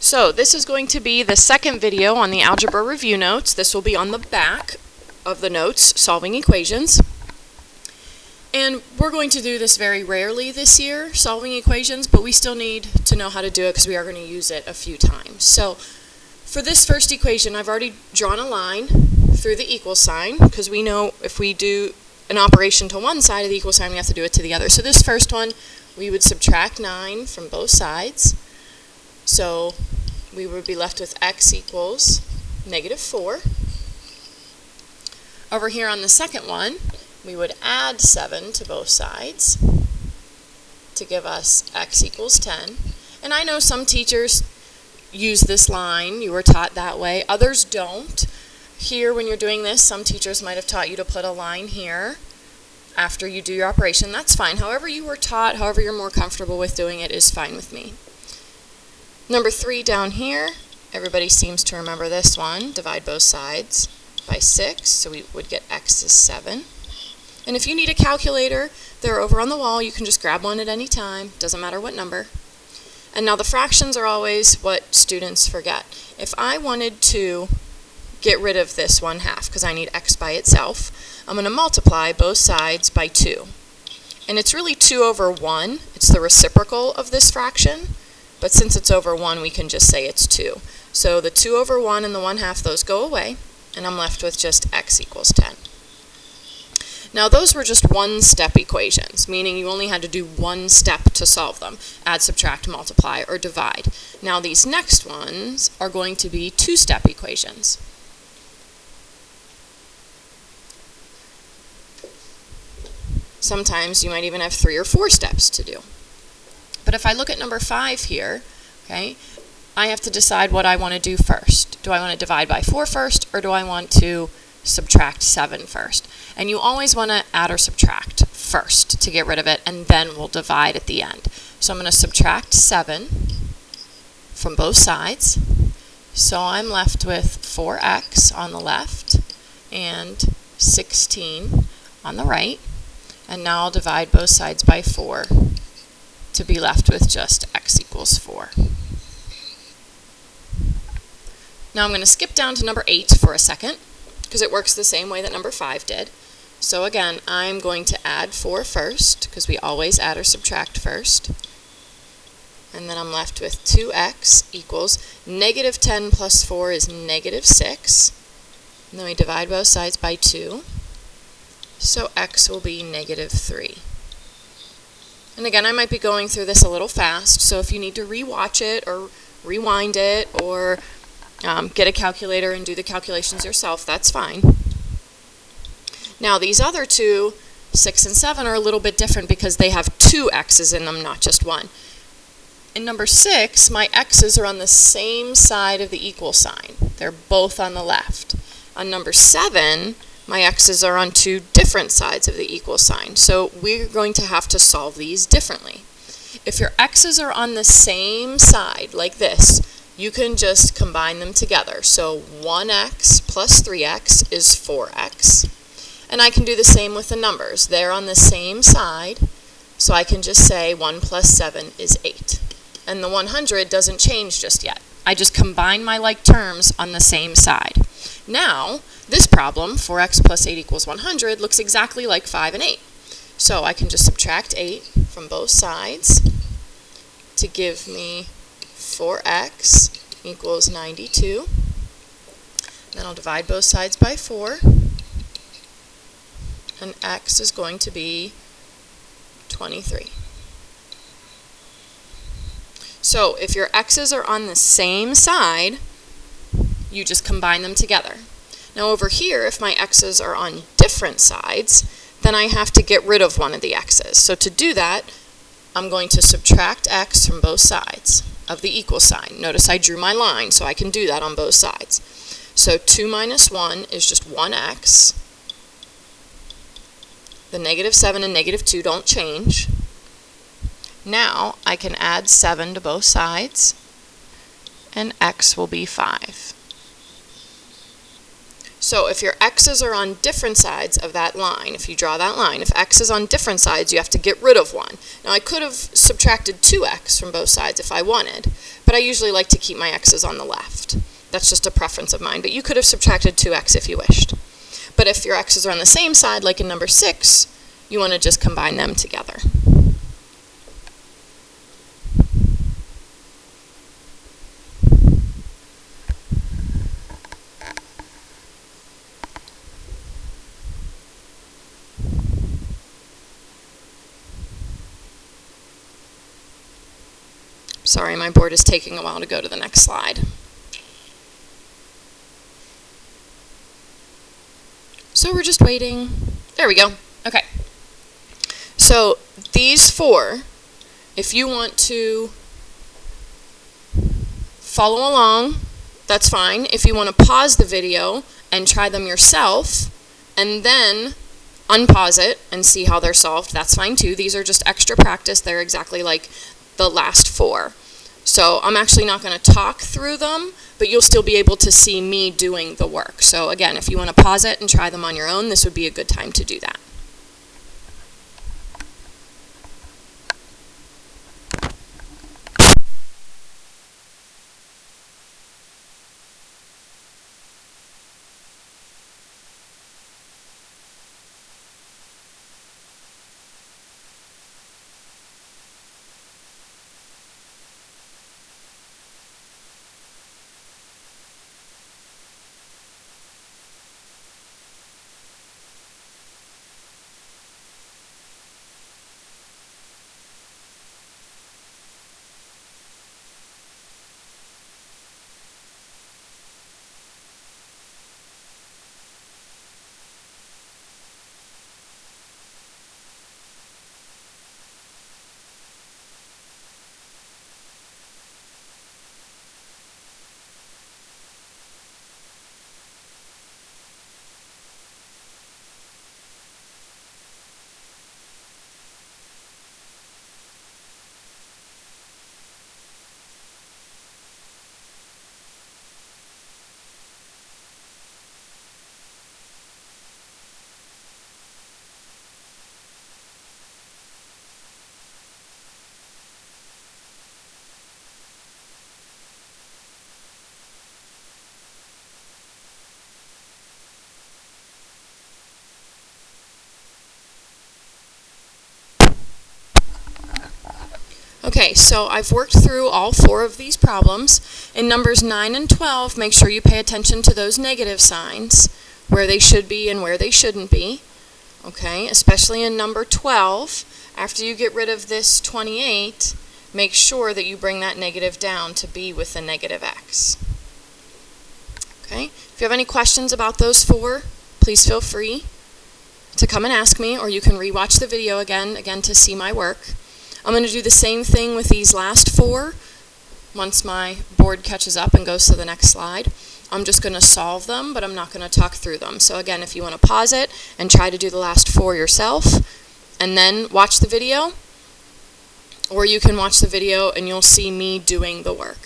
So this is going to be the second video on the algebra review notes. This will be on the back of the notes, solving equations. And we're going to do this very rarely this year, solving equations, but we still need to know how to do it because we are going to use it a few times. So for this first equation, I've already drawn a line through the equal sign because we know if we do an operation to one side of the equal sign, we have to do it to the other. So this first one, we would subtract 9 from both sides. So we would be left with x equals -4. Over here on the second one, we would add 7 to both sides to give us x equals 10. And I know some teachers use this line. You were taught that way. Others don't. Here, when you're doing this, some teachers might have taught you to put a line here after you do your operation. That's fine. However you were taught, however you're more comfortable with doing it is fine with me. Number 3 down here, everybody seems to remember this one. Divide both sides by 6, so we would get x is 7. And if you need a calculator, they're over on the wall. You can just grab one at any time. Doesn't matter what number. And now the fractions are always what students forget. If I wanted to get rid of this 1/2, because I need x by itself, I'm going to multiply both sides by 2. And it's really 2 over 1. It's the reciprocal of this fraction. But since it's over 1, we can just say it's 2. So the 2 over 1 and the 1/2, those go away, and I'm left with just x equals 10. Now those were just one-step equations, meaning you only had to do one step to solve them. Add, subtract, multiply, or divide. Now these next ones are going to be two-step equations. Sometimes you might even have 3 or 4 steps to do. But if I look at number 5 here, okay, I have to decide what I want to do first. Do I want to divide by 4 first, or do I want to subtract 7 first? And you always want to add or subtract first to get rid of it, and then we'll divide at the end. So I'm going to subtract 7 from both sides. So I'm left with 4x on the left and 16 on the right. And now I'll divide both sides by 4. To be left with just x equals 4. Now I'm going to skip down to number 8 for a second because it works the same way that number 5 did. So again, I'm going to add 4 first because we always add or subtract first. And then I'm left with 2x equals -10 plus 4 is -6. And then we divide both sides by 2. So x will be -3. And again, I might be going through this a little fast, so if you need to rewatch it or rewind it or get a calculator and do the calculations yourself, that's fine. Now these other two, 6 and 7, are a little bit different because they have 2 x's in them, not just 1. In number 6, my x's are on the same side of the equal sign. They're both on the left. On number 7, my x's are on 2 different sides of the equal sign, so we're going to have to solve these differently. If your x's are on the same side, like this, you can just combine them together. So 1x plus 3x is 4x. And I can do the same with the numbers. They're on the same side, so I can just say 1 plus 7 is 8. And the 100 doesn't change just yet. I just combine my like terms on the same side. Now, this problem, 4x plus 8 equals 100, looks exactly like 5 and 8. So I can just subtract 8 from both sides to give me 4x equals 92. Then I'll divide both sides by 4. And x is going to be 23. So if your x's are on the same side, you just combine them together. Now over here, if my x's are on different sides, then I have to get rid of one of the x's. So to do that, I'm going to subtract x from both sides of the equal sign. Notice I drew my line, so I can do that on both sides. So 2 minus 1 is just 1x. The -7 and -2 don't change. Now I can add 7 to both sides, and x will be 5. So if your x's are on different sides of that line, if you draw that line, if x is on different sides, you have to get rid of one. Now I could have subtracted 2x from both sides if I wanted, but I usually like to keep my x's on the left. That's just a preference of mine, but you could have subtracted 2x if you wished. But if your x's are on the same side, like in number 6, you want to just combine them together. Sorry, my board is taking a while to go to the next slide. So we're just waiting. There we go. Okay. So these 4, if you want to follow along, that's fine. If you want to pause the video and try them yourself, and then unpause it and see how they're solved, that's fine too. These are just extra practice. They're exactly like the last 4. So I'm actually not going to talk through them, but you'll still be able to see me doing the work. So again, if you want to pause it and try them on your own, this would be a good time to do that. Okay, so I've worked through all 4 of these problems. In numbers 9 and 12, make sure you pay attention to those negative signs, where they should be and where they shouldn't be. Okay, especially in number 12, after you get rid of this 28, make sure that you bring that negative down to be with the negative x. Okay, if you have any questions about those 4, please feel free to come and ask me, or you can rewatch the video again to see my work. I'm going to do the same thing with these last 4 once my board catches up and goes to the next slide. I'm just going to solve them, but I'm not going to talk through them. So again, if you want to pause it and try to do the last 4 yourself, and then watch the video, or you can watch the video and you'll see me doing the work.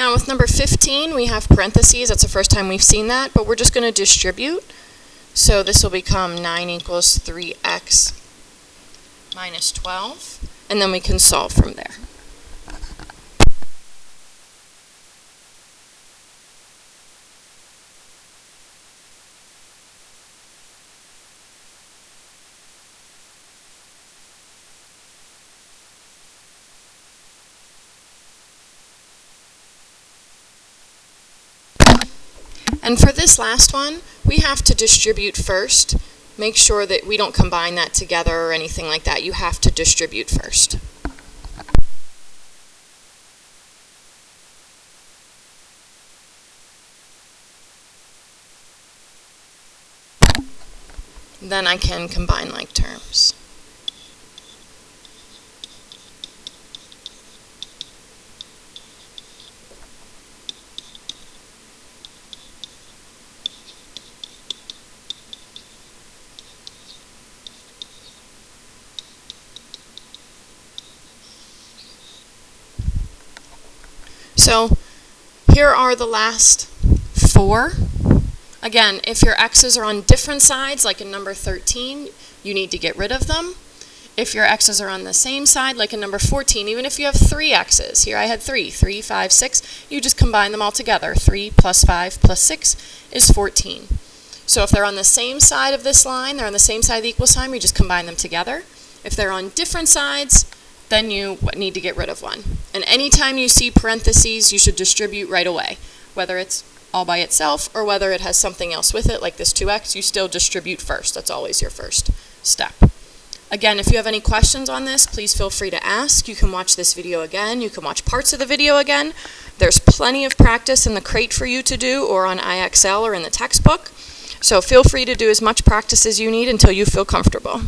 Now with number 15, we have parentheses. That's the first time we've seen that, but we're just going to distribute. So this will become 9 equals 3x minus 12, and then we can solve from there. And for this last one, we have to distribute first. Make sure that we don't combine that together or anything like that. You have to distribute first. Then I can combine like terms. So here are the last 4. Again, if your x's are on different sides, like in number 13, you need to get rid of them. If your x's are on the same side, like in number 14, even if you have 3 x's, here I had 3, 5, 6, you just combine them all together. 3 plus 5 plus 6 is 14. So if they're on the same side of this line, they're on the same side of the equal sign, we just combine them together. If they're on different sides, then you need to get rid of one. And anytime you see parentheses, you should distribute right away. Whether it's all by itself or whether it has something else with it, like this 2x, you still distribute first. That's always your first step. Again, if you have any questions on this, please feel free to ask. You can watch this video again. You can watch parts of the video again. There's plenty of practice in the crate for you to do, or on IXL or in the textbook. So feel free to do as much practice as you need until you feel comfortable.